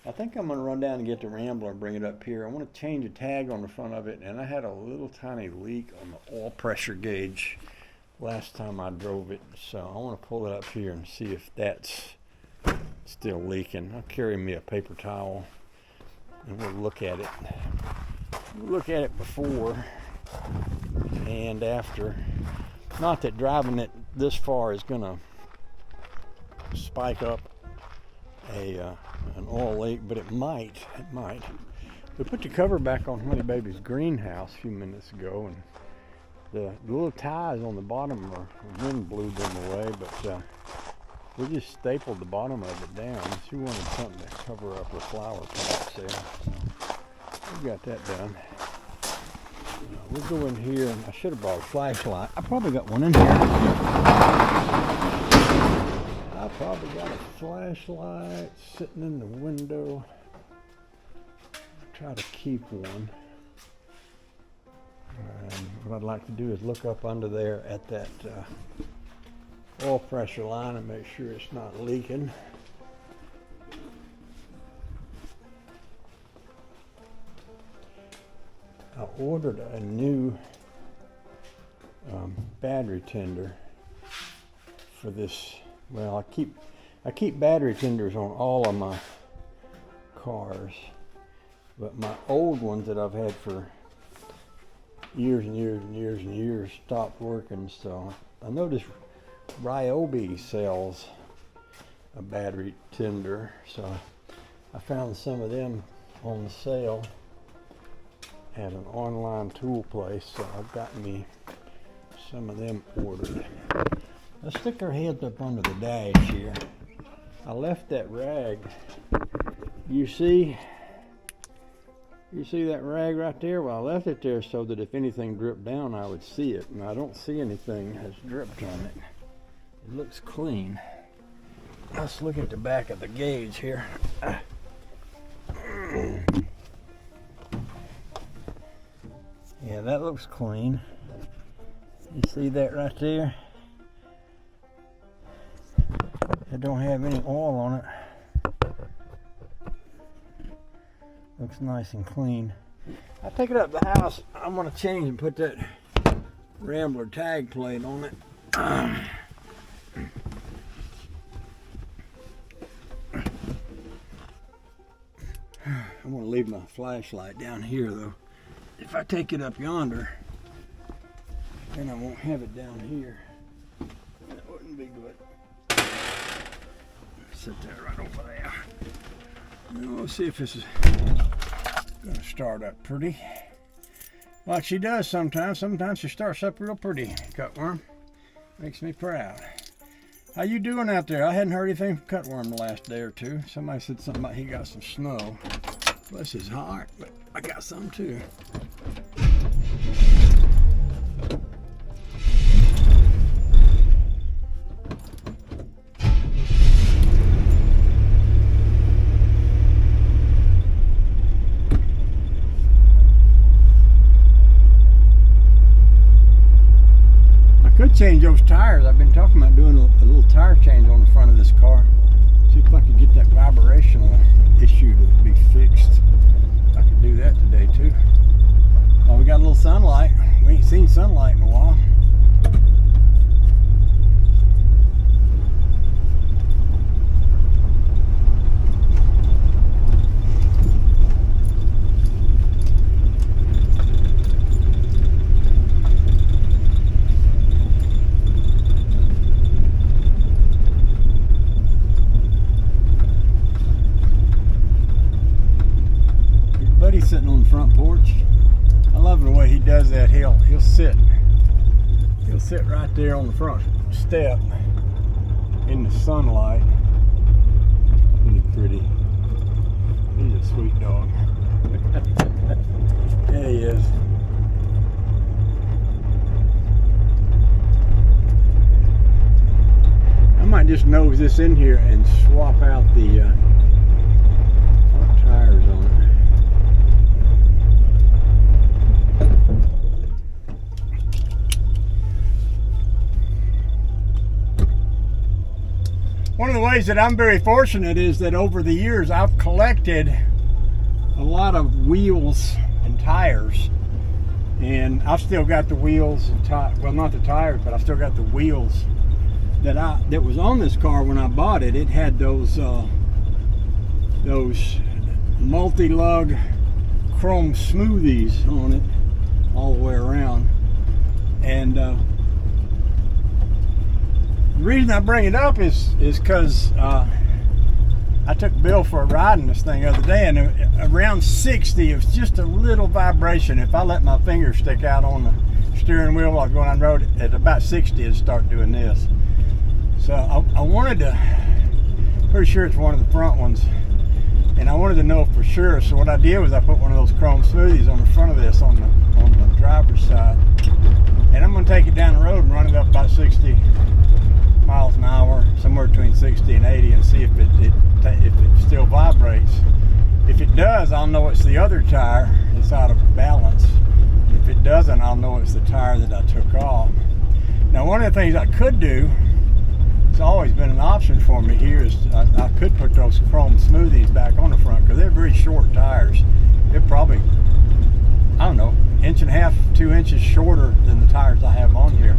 I think I'm gonna run down and get the Rambler and bring it up here. I want to change a tag on the front of it, and I had a little tiny leak on the oil pressure gauge last time I drove it, so I want to pull it up here and see if that's still leaking. I'll carry me a paper towel and we'll look at it. We'll look at it before and after. Not that driving it this far is gonna spike up an oil leak, but it might. We put the cover back on Honey Baby's greenhouse a few minutes ago, and the little ties on the bottom the wind blew them away, but we just stapled the bottom of it down. She wanted something to cover up her flower pots there. So we got that done. We'll go in here, and I should have brought a flashlight. I probably got one in here. I probably got a flashlight sitting in the window. I'll try to keep one. And what I'd like to do is look up under there at that oil pressure line and make sure it's not leaking. I ordered a new battery tender for this. Well, I keep battery tenders on all of my cars, but my old ones that I've had for years and years and years and years stopped working. So I noticed Ryobi sells a battery tender, so I found some of them on sale at an online tool place, so I've got me some of them ordered. Let's stick our heads up under the dash here. I left that rag. You see that rag right there? Well, I left it there so that if anything dripped down, I would see it, and I don't see anything has dripped on it. It looks clean. Let's look at the back of the gauge here. Yeah, that looks clean. You see that right there? It don't have any oil on it. Looks nice and clean. I take it up to the house. I'm gonna change and put that Rambler tag plate on it. I'm gonna leave my flashlight down here though. If I take it up yonder, then I won't have it down here. That wouldn't be good. Sit that right over there. Now, let's see if this is gonna start up pretty. Like she does sometimes. Sometimes she starts up real pretty, Cutworm. Makes me proud. How you doing out there? I hadn't heard anything from Cutworm the last day or two. Somebody said something about he got some snow. Bless his heart, but I got some too. Change those tires. I've been talking about doing a little tire change on the front of this car. See if I could get that vibrational issue to be fixed. I could do that today too. Oh, we got a little sunlight. We ain't seen sunlight in a while. Sitting on the front porch. I love the way he does that. He'll sit right there on the front step in the sunlight. Really pretty. He's a sweet dog. There he is. I might just nose this in here and swap out the front tires on it. One of the ways ways that I'm very fortunate is that over the years I've collected a lot of wheels and tires, and I've still got the wheels and well, not the tires, but I've still got the wheels that was on this car when I bought it. It had those multi-lug Chrome Smoothies on it all the way around. And the reason I bring it up is because I took Bill for a ride in this thing the other day, and around 60, it was just a little vibration. If I let my finger stick out on the steering wheel while going on the road, at about 60, it'd start doing this. So I wanted to, pretty sure it's one of the front ones, and I wanted to know for sure. So what I did was I put one of those Chrome Smoothies on the front of this on the driver's side, and I'm going to take it down the road and run it up about 60 miles an hour, somewhere between 60 and 80, and see if it still vibrates. If it does, I'll know it's the other tire. It's out of balance. If it doesn't, I'll know it's the tire that I took off. Now, one of the things I could do, it's always been an option for me here, is I could put those Chrome Smoothies back on the front, because they're very short tires. They're probably, I don't know, 1.5 to 2 inches shorter than the tires I have on here.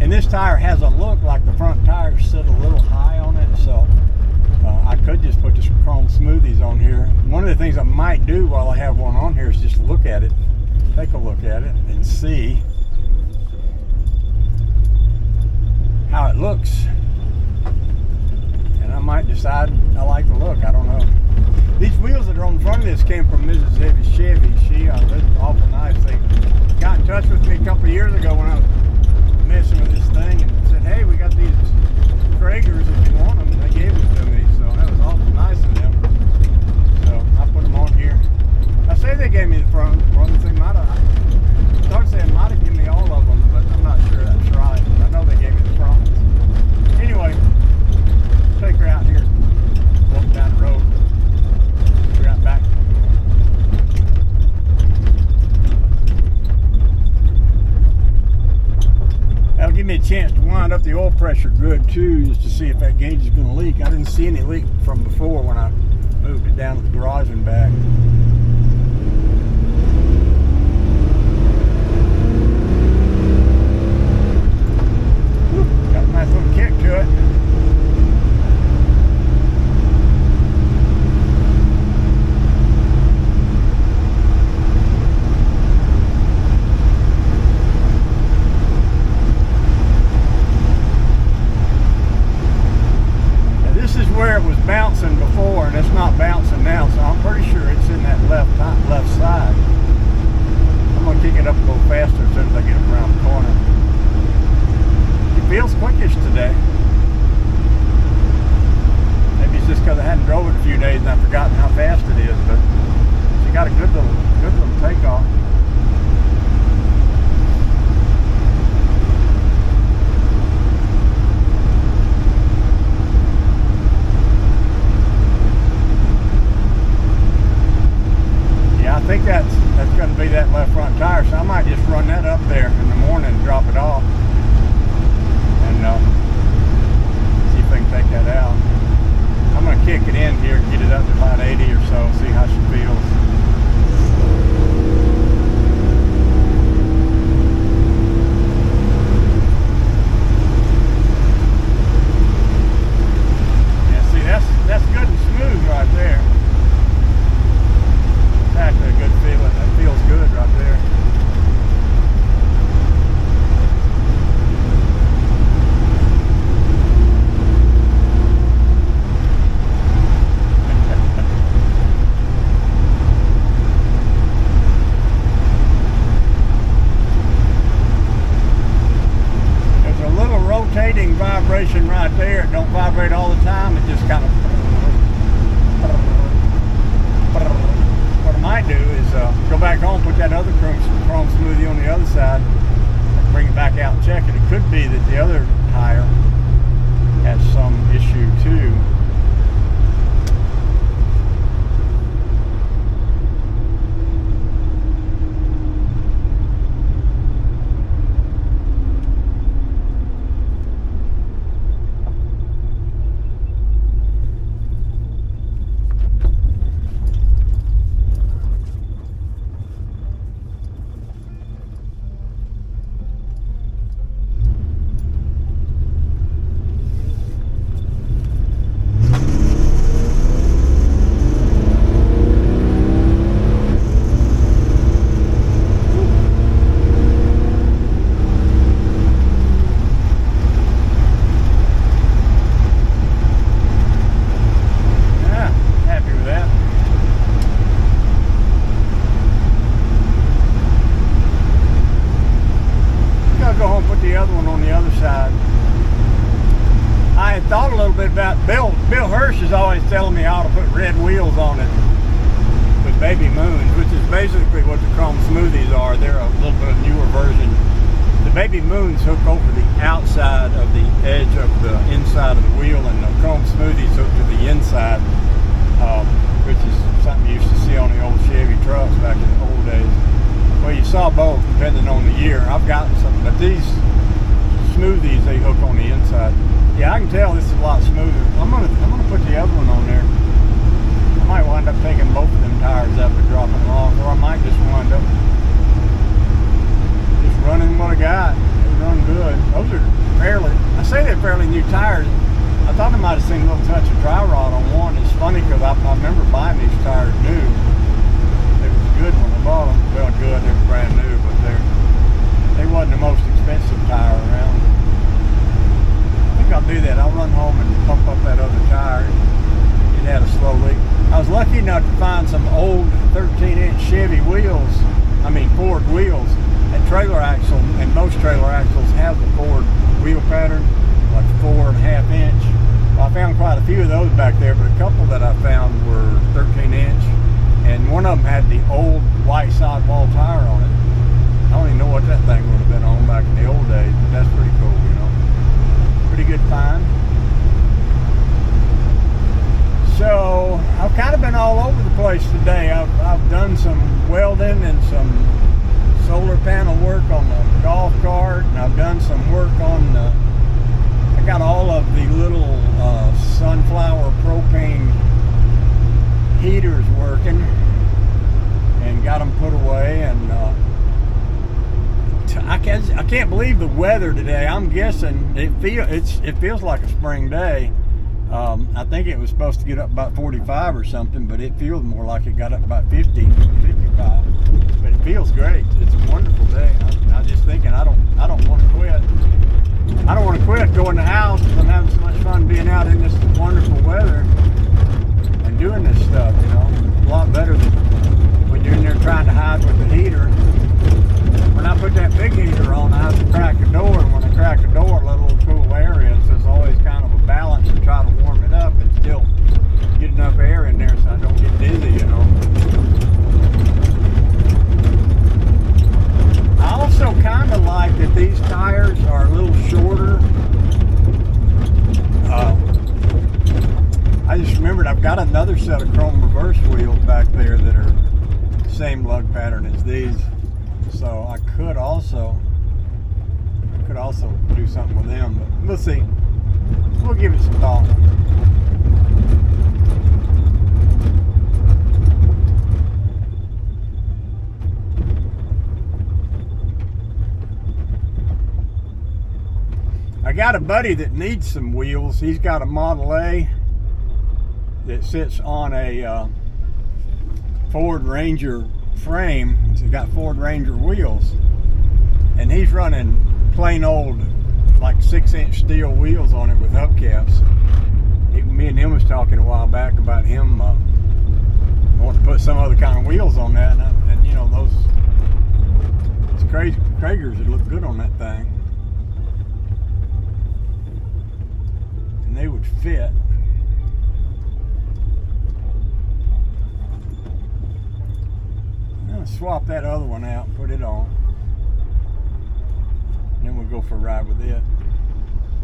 And this tire has a look like the front tires sit a little high on it, so I could just put the Chrome Smoothies on here. One of the things I might do while I have one on here is just look at it, take a look at it, and see how it looks. And I might decide I like the look, I don't know. These wheels that are on the front of this came from Mrs. Chevy. She lived awful nice. They got in touch with me a couple of years ago when I was messing with this thing and said, hey, we got these Kragers if you want them, and they gave them to me, so that was awful nice of them. So I put them on here. I say they gave me the front ones. They might have, I started saying might have given me all of them, but I'm not sure that's right. I know they gave me the front ones. Anyway, take her out here, walk down the road, we're out back. That'll give me a chance to wind up the oil pressure good too, just to see if that gauge is going to leak. I didn't see any leak from before when I moved it down to the garage and back. Got a nice little kick to it. Where it was bouncing before, and it's not bouncing now, so I'm pretty sure it's in that left side. I'm going to kick it up a little faster as soon as I get up around the corner. It feels quickish today. Maybe it's just because I hadn't drove it a few days and I've forgotten how fast it is, but she got a good little takeoff. I think that's going to be that left front tire, so I might just run that up there in the morning and drop it off and see if I can take that out. I'm going to kick it in here and get it up to about 80 or so, see how she feels. Yeah, see, that's good and smooth right there. Actually a good feeling. That feels good right there. There's a little rotating vibration right there. It don't vibrate all the time. It just kind of. What I might do is go back home, put that other Chrome Smoothie on the other side, bring it back out and check it. It could be that the other tire has some issue too. red wheels on it with baby moons, which is basically what the Chrome Smoothies are. They're a little bit of newer version. The baby moons hook over the outside of the edge of the inside of the wheel, and the Chrome Smoothies hook to the inside, which is something you used to see on the old Chevy trucks back in the old days. Well, you saw both depending on the year. I've gotten some, but these Smoothies, they hook on the inside. Yeah, I can tell this is a lot smoother. I'm gonna put the other one on there. I might wind up taking both of them tires up and dropping them off, or I might just wind up just running what I got. They run good. Those are fairly, I say they're fairly new tires. I thought I might have seen a little touch of dry rot on one. It's funny because I remember buying these tires new. They was good when I bought them. Well, good, they were brand new, but they wasn't the most expensive tire around. I think I'll do that. I'll run home and pump up that other tire. It had a slow leak. I was lucky enough to find some old 13-inch Chevy wheels, Ford wheels, and trailer axle, and most trailer axles have the Ford wheel pattern, like 4.5 inch. Well, I found quite a few of those back there, but a couple that I found were 13-inch, and one of them had the old white sidewall tire on it. I don't even know what that thing would have been on back in the old days, but that's pretty cool, you know. Pretty good find. So I've kind of been all over the place today. I've done some welding and some solar panel work on the golf cart, and I've done some work on the, I got all of the little sunflower propane heaters working and got them put away, and I can't believe the weather today. I'm guessing it feels like a spring day. I think it was supposed to get up about 45 or something, but it feels more like it got up about 50, 55. But it feels great. It's a wonderful day. I'm just thinking I don't want to quit. I don't want to quit going to the house because I'm having so much fun being out in this wonderful weather and doing this stuff, you know. A lot better than when you're in there trying to hide with the heater. When I put that big heater on, I have to crack the door, and when I crack the door, let a little cool air in, so there's always kind of a balance to try to warm it up and still get enough air in there so I don't get dizzy, you know. I also kind of like that these tires are a little shorter. I just remembered I've got another set of chrome reverse wheels back there that are the same lug pattern as these. So I could also do something with them, but we'll see. We'll give it some thought. I got a buddy that needs some wheels. He's got a Model A that sits on a Ford Ranger frame. It's got Ford Ranger wheels, and he's running plain old like 6-inch steel wheels on it with hubcaps. Me and him was talking a while back about him wanting to put some other kind of wheels on that, and you know, those Kragers would look good on that thing, and they would fit. Swap that other one out and put it on, and then we'll go for a ride with it.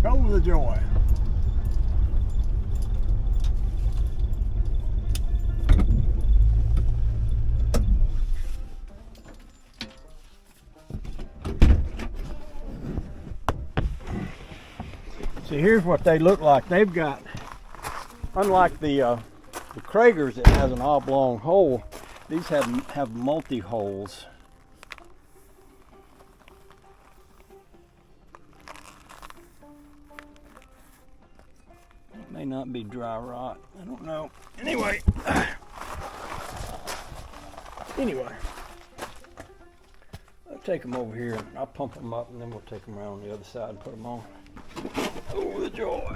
Go the joy. See, here's what they look like. They've got, unlike the Kragers that has an oblong hole, these have multi-holes. It may not be dry rot. I don't know. Anyway. I'll take them over here. I'll pump them up, and then we'll take them around on the other side and put them on. Oh, the joy.